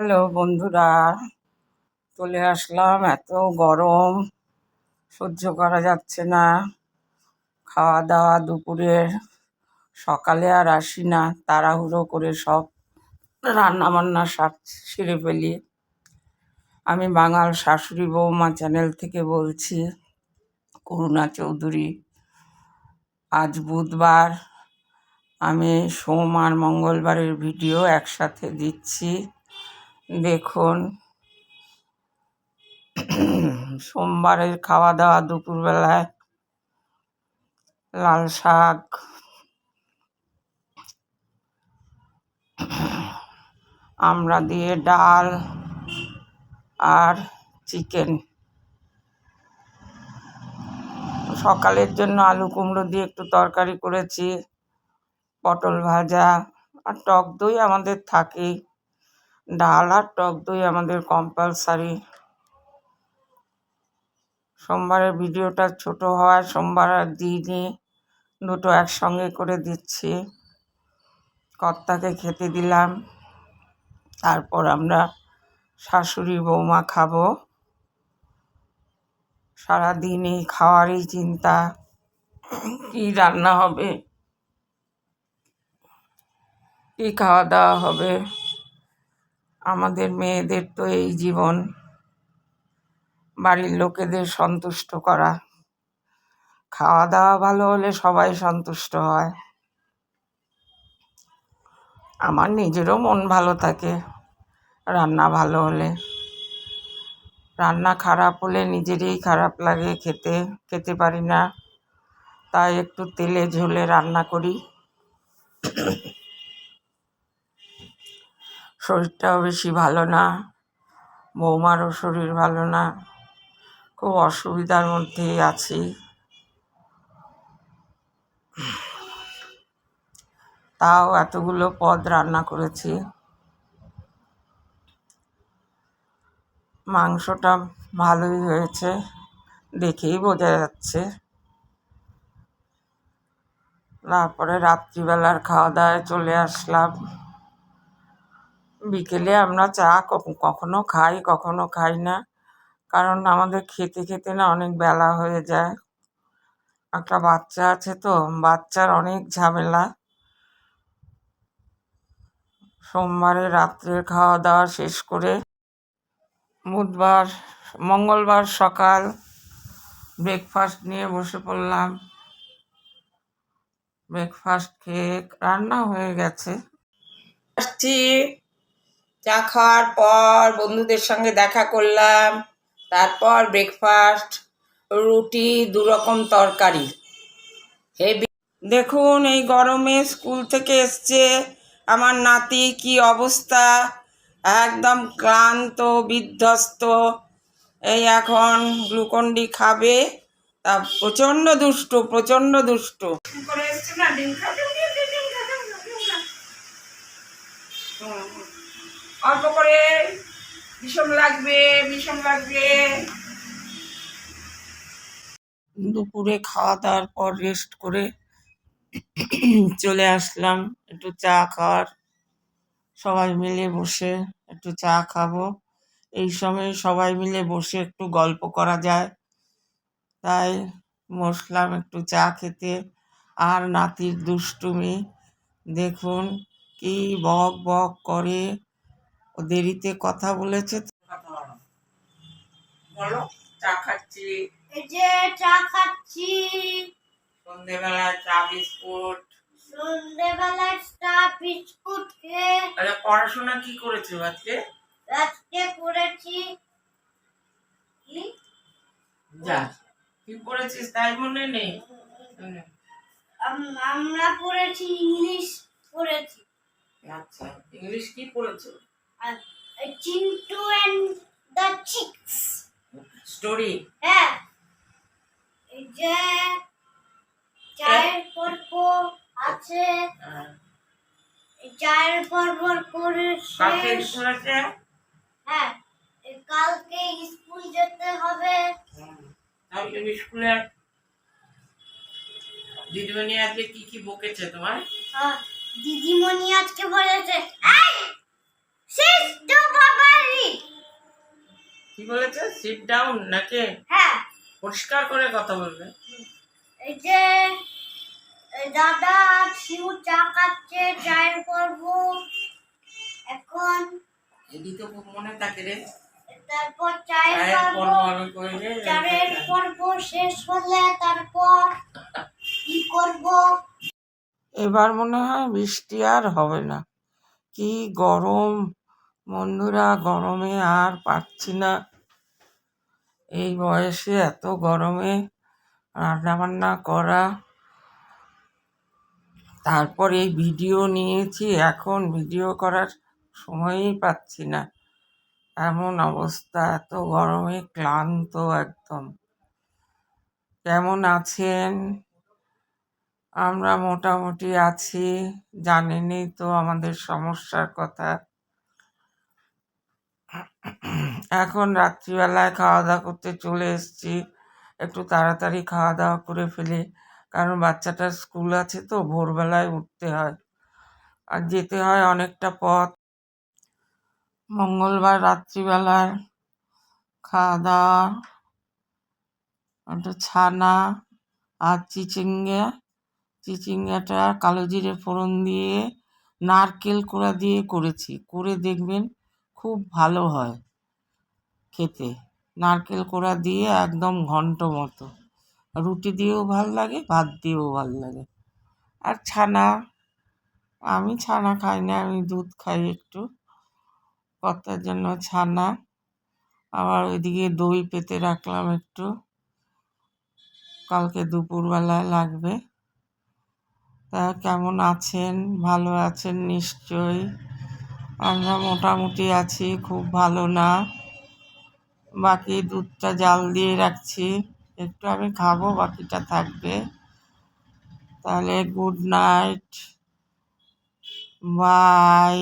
Hello বন্ধুরা, চলে আসলাম। এত গরম, সহ্য করা যাচ্ছে না। খাওয়া দাওয়া দুপুরের, সকালে আর আসি না, তাড়াহুড়ো করে সব রান্না বান্না সেরে ফেলি। আমি বাঙাল শাশুড়ি বৌমা চ্যানেল থেকে বলছি, করুণা চৌধুরী। আজ বুধবার, আমি সোম আর মঙ্গলবারের ভিডিও একসাথে দিচ্ছি, দেখুন। সোমবারের খাওয়া দাওয়া দুপুরবেলায় লাল শাক, আমড়া দিয়ে ডাল আর চিকেন। সকালের জন্য আলু কুমড়ো দিয়ে একটু তরকারি করেছি, পটল ভাজা আর টক দই আমাদের থাকেই। ডাল আর টক দই আমাদের কম্পালসারি। সোমবারের ভিডিওটা ছোট হওয়ায় সোমবার আর দিইনি, দুটো একসঙ্গে করে দিচ্ছি। কর্তাকে খেতে দিলাম, তারপর আমরা শাশুড়ি বৌমা খাবো। সারাদিন এই খাওয়ারই চিন্তা, কি রান্না হবে, কি খাওয়া দাওয়া হবে। আমাদের মেয়েদের তো এই জীবন, বাড়ির লোকেদের সন্তুষ্ট করা। খাওয়া দাওয়া ভালো হলে সবাই সন্তুষ্ট হয়। আমার নিজেরও মন ভালো থাকে রান্না ভালো হলে। রান্না খারাপ হলে নিজেরই খারাপ লাগে, খেতে পারি না। তাই একটু তেলে ঝোলে রান্না করি। শরীরটাও বেশি ভালো না, বৌমারও শরীর ভালো না, খুব অসুবিধার মধ্যেই আছি। তাও এতগুলো পদ রান্না করেছি। মাংসটা ভালোই হয়েছে, দেখেই বোঝা যাচ্ছে। তারপরে রাত্রিবেলার খাওয়া দাওয়ায় চলে আসলাম। বিকেলে আমরা চা কখনো খাই, কখনো খাই না, কারণ আমাদের খেতে খেতে না অনেক বেলা হয়ে যায়। একটা বাচ্চা আছে তো, বাচ্চার অনেক ঝামেলা। সোমবারে রাত্রের খাওয়া দাওয়া শেষ করে মঙ্গলবার সকাল ব্রেকফাস্ট নিয়ে বসে পড়লাম। ব্রেকফাস্ট খেয়ে রান্না হয়ে গেছে। আসছি, চা খাওয়ার পর বন্ধুদের সঙ্গে দেখা করলাম, তারপর ব্রেকফাস্ট, রুটি, 2 রকম তরকারি। হেভি। দেখুন এই গরমে স্কুল থেকে এসছে আমার নাতি, কি অবস্থা, একদম ক্লান্ত বিধ্বস্ত। এই এখন গ্লুকন্ডি খাবে, তা প্রচণ্ড দুষ্ট করে এসছে না। ডিম খা, অল্প করে, ভীষণ লাগবে। দুপুরে খাওয়া দাওয়ার পর রেস্ট করে চলে আসলাম একটু চা খাওয়ার। সবাই মিলে বসে একটু চা খাবো। এই সময় সবাই মিলে বসে একটু গল্প করা যায়, তাই বসলাম একটু চা খেতে। আর নাতির দুষ্টুমি দেখুন, কি বক বক করে। ও দেরিতে কথা বলেছে। বলো, চা খাচ্ছি। এই যে চা খাচ্ছি। সন্ধ্যেবেলায় চা বিস্কুট খেয়ে। আরে পড়াশোনা কি করেছো আজকে? করেছি যা, কি পড়েছিস তাই মনে নেই? আমরা পড়েছি ইংলিশ পড়েছি। আচ্ছা, ইংলিশ কি পড়েছো? Chintu and the chicks story. হ্যাঁ, এই যে চায়ের পর্ব আছে, চায়ের পর্ব করে শেষ। হ্যাঁ, কালকে স্কুল যেতে হবে। কালকে স্কুলে দিদিমণি আজকে কি বকেছে তোমার? দিদিমণি আজকে বলেছে, এই শিষ্টু বাবা কি বলেছে? সিট ডাউন নাকি? হ্যাঁ, পরিষ্কার করে কথা বলবে। এই যে দাদা শিউ চা খাচ্ছে, চায়ের পর্ব এখন। এটি তো খুব মনে থাকে রে। তারপর চায়ের পর্ব আমি কই রে। চায়ের পর্ব শেষ হলে তারপর কি করব? এবার মনে হয় বৃষ্টি আর হবে না। কি গরম বন্ধুরা, গরমে আর পারছি না। এই বয়সে এত গরমে রান্না বান্না করা, তারপর এই ভিডিও নিয়েছি, এখন ভিডিও করার সময়ই পাচ্ছি না। এমন অবস্থা, এত গরমে ক্লান্ত একদম। কেমন আছেন? আমরা মোটামুটি আছি, জানেনই তো আমাদের সমস্যার কথা। এখন রাত্রিবেলায় খাওয়া দাওয়া করতে চলে এসেছি। একটু তাড়াতাড়ি খাওয়া দাওয়া করে ফেলি, কারণ বাচ্চাটার স্কুল আছে তো, ভোরবেলায় উঠতে হয় আর যেতে হয় অনেকটা পথ। মঙ্গলবার রাত্রিবেলার খাওয়া দাওয়া একটু ছানা আর চিচিঙ্গাটা কালো জিরে ফোড়ন দিয়ে নারকেল কোড়া দিয়ে করেছি, করে দেখবেন খুব ভালো হয় খেতে। নারকেল কোড়া দিয়ে একদম ঘন্ট মতো, রুটি দিয়েও ভাল লাগে, ভাত দিয়েও ভাল লাগে। আর ছানা, আমি ছানা খাই না, আমি দুধ খাই একটু, কর্তার জন্য ছানা। আবার ওইদিকে দই পেতে রাখলাম একটু, কালকে দুপুরবেলায় লাগবে। তা কেমন আছেন? ভালো আছেন নিশ্চয়ই। আমরা মোটামুটি আছি, খুব ভালো না। বাকি দুধটা জাল দিয়ে রাখছি, একটু আমি খাবো, বাকিটা থাকবে। তাহলে গুড নাইট, বাই।